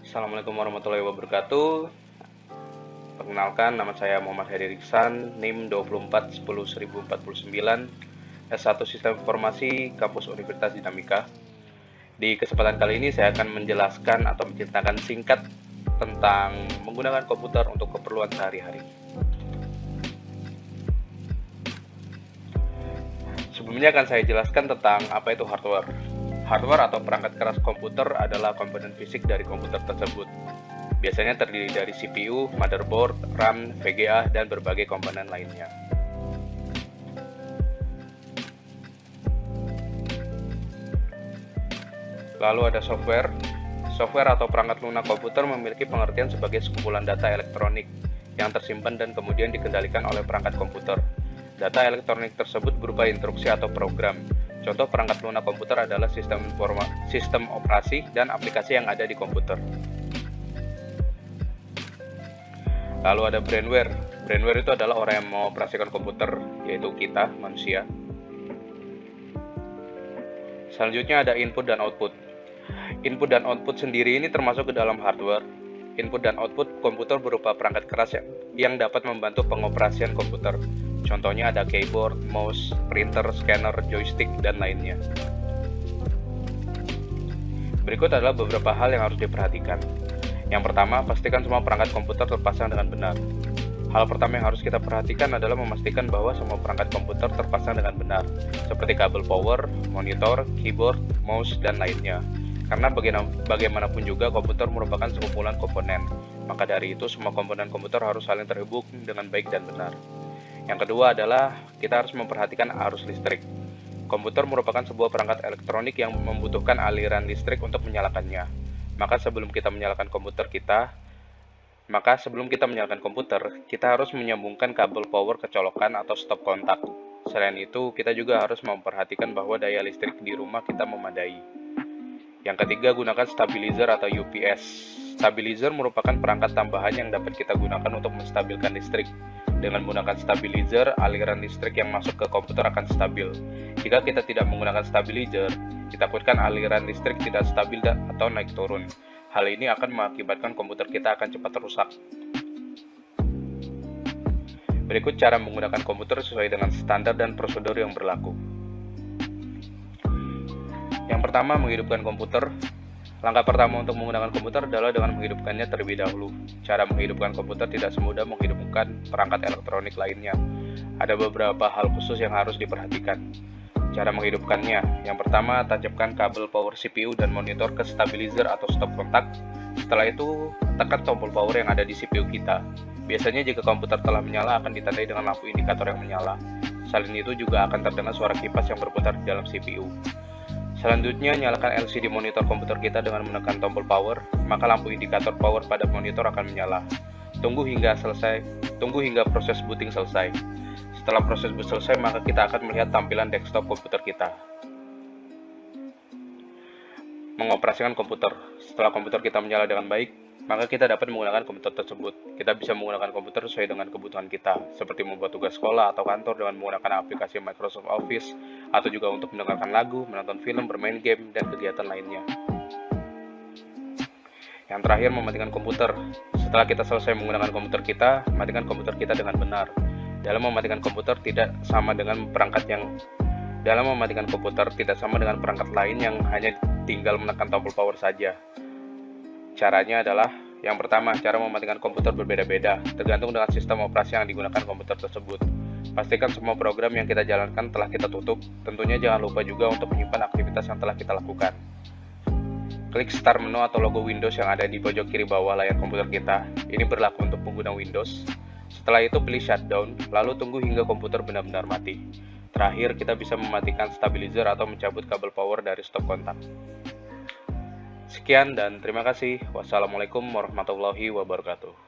Assalamualaikum warahmatullahi wabarakatuh. Perkenalkan, nama saya Muhammad Heri Riksan, NIM 24101049, S1 Sistem Informasi, Kampus Universitas Dinamika. Di kesempatan kali ini saya akan menjelaskan atau menceritakan singkat tentang menggunakan komputer untuk keperluan sehari-hari. Sebelumnya akan saya jelaskan tentang apa itu hardware. Hardware atau perangkat keras komputer adalah komponen fisik dari komputer tersebut. Biasanya terdiri dari CPU, motherboard, RAM, VGA, dan berbagai komponen lainnya. Lalu ada software. Software atau perangkat lunak komputer memiliki pengertian sebagai sekumpulan data elektronik yang tersimpan dan kemudian dikendalikan oleh perangkat komputer. Data elektronik tersebut berupa instruksi atau program. Contoh perangkat lunak komputer adalah sistem operasi dan aplikasi yang ada di komputer. Lalu ada brainware. Brainware itu adalah orang yang mengoperasikan komputer, yaitu kita, manusia. Selanjutnya ada input dan output. Input dan output sendiri ini termasuk ke dalam hardware. Input dan output komputer berupa perangkat keras yang dapat membantu pengoperasian komputer. Contohnya ada keyboard, mouse, printer, scanner, joystick, dan lainnya. Berikut adalah beberapa hal yang harus diperhatikan. Yang pertama, pastikan semua perangkat komputer terpasang dengan benar. Hal pertama yang harus kita perhatikan adalah memastikan bahwa semua perangkat komputer terpasang dengan benar, seperti kabel power, monitor, keyboard, mouse, dan lainnya. Karena bagaimanapun juga komputer merupakan sekumpulan komponen, maka dari itu semua komponen komputer harus saling terhubung dengan baik dan benar. Yang kedua adalah kita harus memperhatikan arus listrik. Komputer merupakan sebuah perangkat elektronik yang membutuhkan aliran listrik untuk menyalakannya. Maka sebelum kita menyalakan komputer, kita harus menyambungkan kabel power ke colokan atau stop kontak. Selain itu, kita juga harus memperhatikan bahwa daya listrik di rumah kita memadai. Yang ketiga, gunakan stabilizer atau UPS. Stabilizer merupakan perangkat tambahan yang dapat kita gunakan untuk menstabilkan listrik. Dengan menggunakan stabilizer, aliran listrik yang masuk ke komputer akan stabil. Jika kita tidak menggunakan stabilizer, ditakutkan aliran listrik tidak stabil atau naik turun. Hal ini akan mengakibatkan komputer kita akan cepat rusak. Berikut cara menggunakan komputer sesuai dengan standar dan prosedur yang berlaku. Yang pertama, menghidupkan komputer. Langkah pertama untuk menggunakan komputer adalah dengan menghidupkannya terlebih dahulu. Cara menghidupkan komputer tidak semudah menghidupkan perangkat elektronik lainnya. Ada beberapa hal khusus yang harus diperhatikan. Cara menghidupkannya. Yang pertama, tancapkan kabel power CPU dan monitor ke stabilizer atau stop kontak. Setelah itu, tekan tombol power yang ada di CPU kita. Biasanya jika komputer telah menyala akan ditandai dengan lampu indikator yang menyala. Selain itu juga akan terdengar suara kipas yang berputar di dalam CPU. Selanjutnya, nyalakan LCD monitor komputer kita dengan menekan tombol power, maka lampu indikator power pada monitor akan menyala. Tunggu hingga proses booting selesai. Setelah proses boot selesai, maka kita akan melihat tampilan desktop komputer kita. Mengoperasikan komputer. Setelah komputer kita menyala dengan baik, maka kita dapat menggunakan komputer tersebut. Kita bisa menggunakan komputer sesuai dengan kebutuhan kita, seperti membuat tugas sekolah atau kantor dengan menggunakan aplikasi Microsoft Office, atau juga untuk mendengarkan lagu, menonton film, bermain game, dan kegiatan lainnya. Yang terakhir, mematikan komputer. Setelah kita selesai menggunakan komputer kita, matikan komputer kita dengan benar. Dalam mematikan komputer tidak sama dengan perangkat lain yang hanya tinggal menekan tombol power saja. Caranya adalah, yang pertama, cara mematikan komputer berbeda-beda, tergantung dengan sistem operasi yang digunakan komputer tersebut. Pastikan semua program yang kita jalankan telah kita tutup. Tentunya jangan lupa juga untuk menyimpan aktivitas yang telah kita lakukan. Klik Start menu atau logo Windows yang ada di pojok kiri bawah layar komputer kita. Ini berlaku untuk pengguna Windows. Setelah itu pilih Shutdown, lalu tunggu hingga komputer benar-benar mati. Terakhir, kita bisa mematikan stabilizer atau mencabut kabel power dari stop kontak. Sekian dan terima kasih. Wassalamualaikum warahmatullahi wabarakatuh.